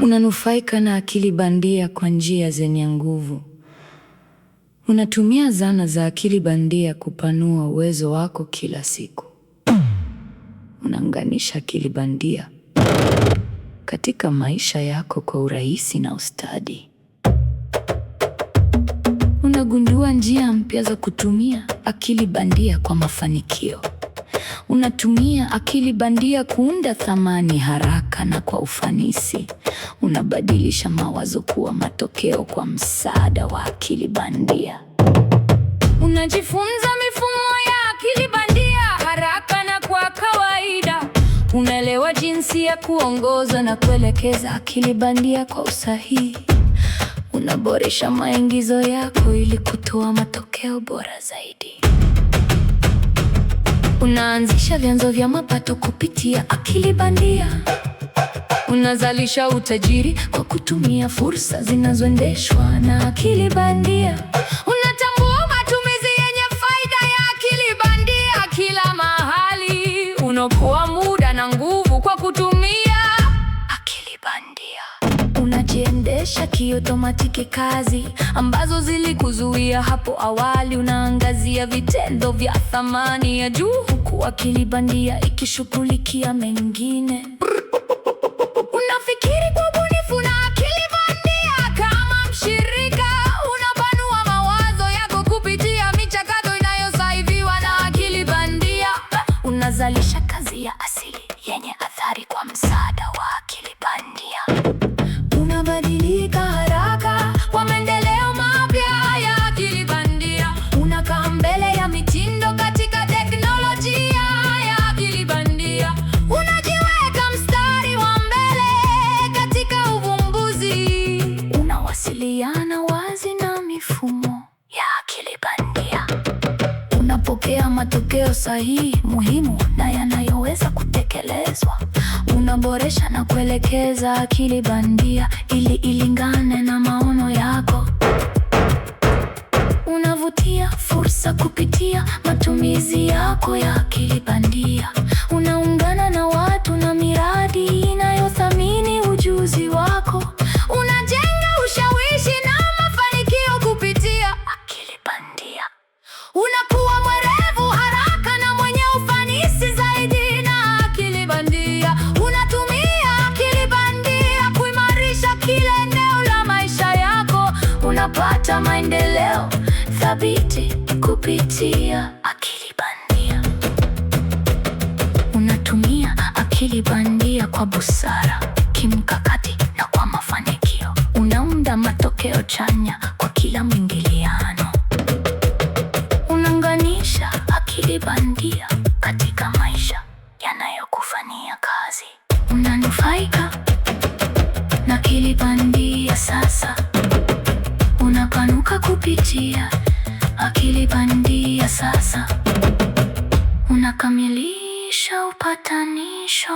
Unanufaika na akili bandia kwa njia zenye nguvu. Unatumia zana za akili bandia kupanua uwezo wako kila siku. Unaunganisha akili bandia katika maisha yako kwa urahisi na ustadi. Unagundua njia mpya za kutumia akili bandia kwa mafanikio. Unatumia akili bandia kuunda thamani haraka na kwa ufanisi. Unabadilisha mawazo kuwa matokeo kwa msaada wa akili bandia. Unajifunza mifumo ya akili bandia haraka na kwa kawaida. Unaelewa jinsi ya kuongoza na kuelekeza akili bandia kwa usahihi. Unaboresha maingizo yako ili kutoa matokeo bora zaidi. Unaanzisha vyanzo vya mapato kupitia akili bandia. Unazalisha utajiri kwa kutumia fursa zinazoendeshwa na akili bandia. Unatambua matumizi yenye faida ya akili bandia kila mahali. Unaokoa muda na nguvu kwa kutumia akili bandia. Unajiendesha kiotomatiki kazi ambazo zilikuzuia hapo awali. Unaangazia vitendo vya thamani ya juu huku akili bandia ikishughulikia mengine. Unafikiri kwa ubunifu na akili bandia kama mshirika. Unapanua mawazo yako kupitia michakato inayosaidiwa na akili bandia. Unazalisha kazi ya asili yenye athari kwa msaada wa akili bandia. Unabadilika haraka kwa maendeleo mapya ya akili bandia. Unakaa mbele ya mitindo katika teknolojia ya akili bandia. Unajiweka mstari wa mbele katika uvumbuzi. Unawasiliana wazi na mifumo ya akili bandia. Unapokea matokeo sahihi, muhimu na yanayoweza kutekelezwa. Unaboresha na kuelekeza akili bandia ili ilingane na maono yako. Unavutia fursa kupitia matumizi yako ya akili bandia. Unaungana na watu na miradi inayothamini ujuzi wako. Unajenga ushawishi na mafanikio kupitia akili bandia. Unakuwa mwerevu haraka na mwenye ufanisi zaidi na akili bandia. Unatumia akili bandia kuimarisha kila eneo la maisha yako. Unapata maendeleo thabiti kupitia akili bandia. Unatumia akili bandia kwa busara, kimkakati na kwa mafanikio. Unaunda matokeo chanya kwa kila mwingiliano. Unaunganisha akili bandia katika maisha yanayokufanyia kazi. Unanufaika na akili bandia sasa. Unapanuka kupitia akili bandia sasa. Unakamilisha upatanisho.